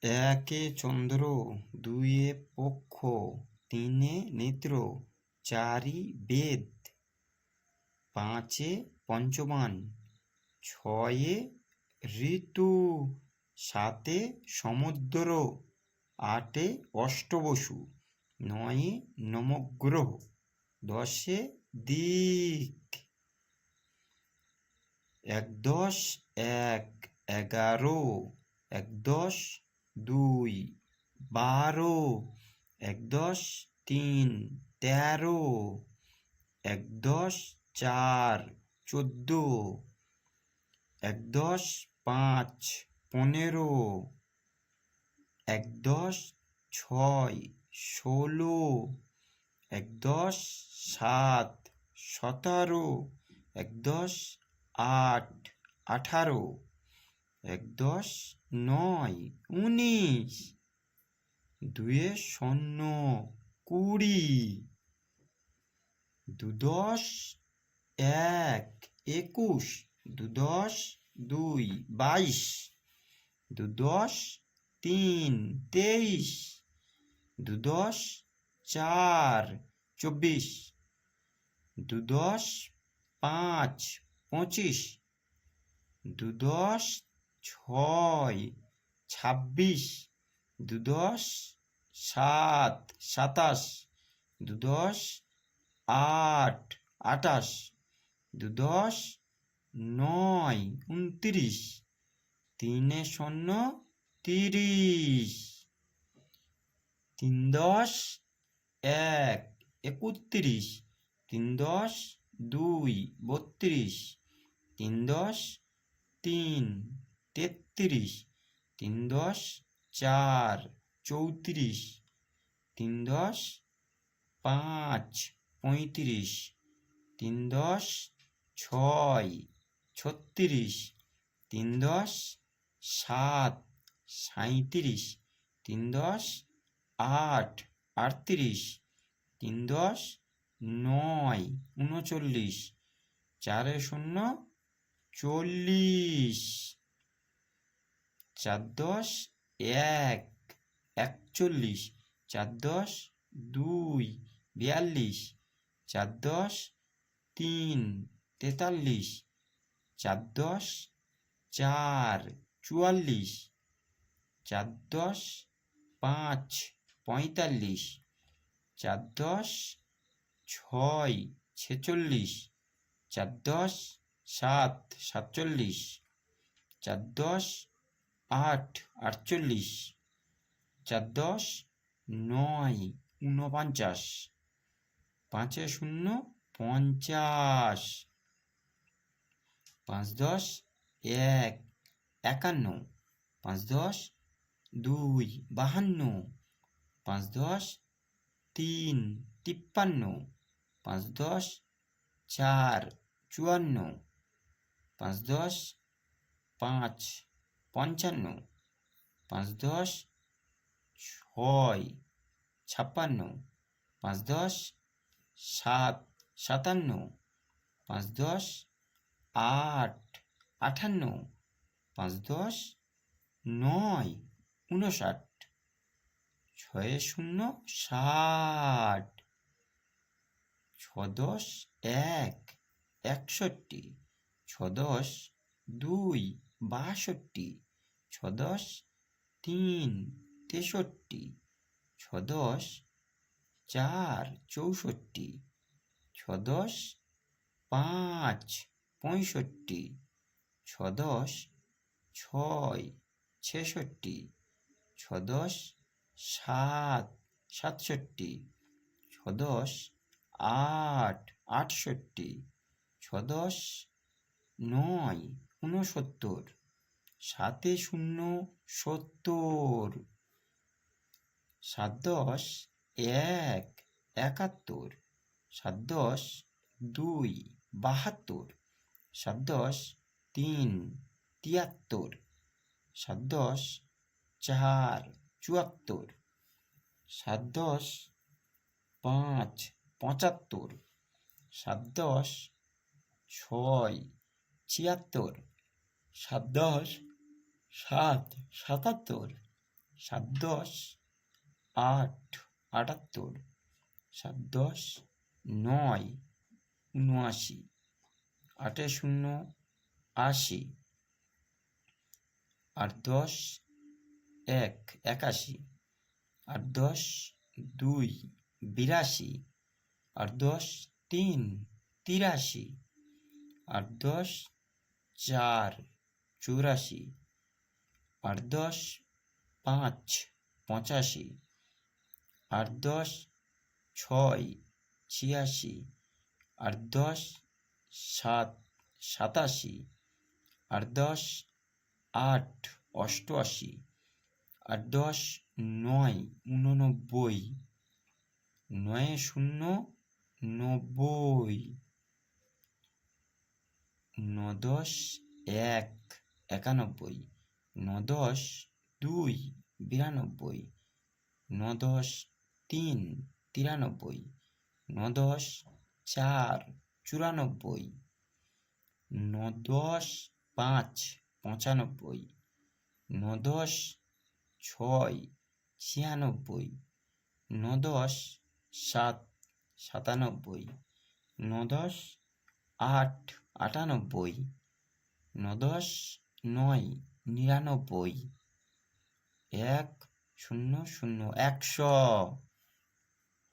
একে চন্দ্র, দুইয়ে পক্ষ, তিনে নেত্র, চারি বেদ, পাঁচে পঞ্চবান, ছয়ে ঋতু, সাতে সমুদ্র, আটে অষ্টবসু, নয়ে নবগ্রহ, দশে দিক। একদশ এক, এগারো। একদশ দুই, 12। একদশ তিন, 13। একদশ চার, 14। একদশ পাঁচ, 15। একদশ ছয়, 16। একদশ সাত, 17। একদশ আট, 18। একদশ নয়, 19। দুয়ে শূন্য, 20। দুদশ এক, 21। দুদশ দুই, 22। দুদশ তিন, 23। দুদশ চার, 24। দুদশ পাঁচ, 25। দুদশ ছয়, 26। দুদশ সাত, 27। দুদশ আট, 28। দুদশ নয়, 29। তিনে শূন্য, 30। তিনদশ এক, 31। তিনদশ দুই, 32। তিনদশ তিন, 33। তিনদশ চার, 34। তিনদশ পাঁচ, 35। তিনদশ ছয়, 36। তিনদশ সাত, 37। তিনদশ আট, 38। তিনদশ নয়, 39। চারে শূন্য, 40। চারদশ এক, 41। চারদশ দুই, 42। চারদশ তিন, 43। চারদশ চার, 44। চারদশ পাঁচ, 45। চারদশ ছয়, 46। চারদশ সাত, 47। চারদশ আট, 48। চারদশ নয়, 49। পাঁচে শূন্য, 50। পাঁচদশ এক, 51। পাঁচদশ দুই, 52। পাঁচদশ তিন, 53। পাঁচদশ চার, 54। পাঁচদশ পাঁচ, 55। পাঁচদশ ছয়, 56। পাঁচদশ সাত, 57। পাঁচদশ আট, 58। পাঁচদশ নয়, 59। ছয়ে শূন্য, 60। ছদশ এক, 61। ছদশ দুই, 62। ছদশ তিন, 63। ছদশ চার, 64। ছদশ পাঁচ, 65। ছদশ ছয়, 66। ছদশ সাত, 67। ছদশ আট, 68। ছদশ নয়, 69। সাতে শূন্য, 70। সাতদশ এক, 71। সাতদশ দুই, 72। সাতদশ তিন, 73। সাতদশ চার, 74। সাতদশ পাঁচ, 75। সাতদশ ছয়, 76। সাতদশ সাত, 77। সাত দশ আট, 78, সাত দশ নয়, 79, 8 শূন্য 80, 8 10 1, 81, 8 10 2, 82, 8 10 3, 83, 8 10 4, 84, 8 10 5, 85, 8 10 6, 86, 8 10 7, 87, 8 10 8, 88, 8 10 9, 89, 9 শূন্য 90, 9 10 1, 91, 9 10 2, 92, 9 10 3, 93, 9 10 4, 94, 9 10 5, 95, 9 10 6, 96, 9 10 7, 97, 9 10 8, 98, 9 10 9, 99, 1 0 0, 100।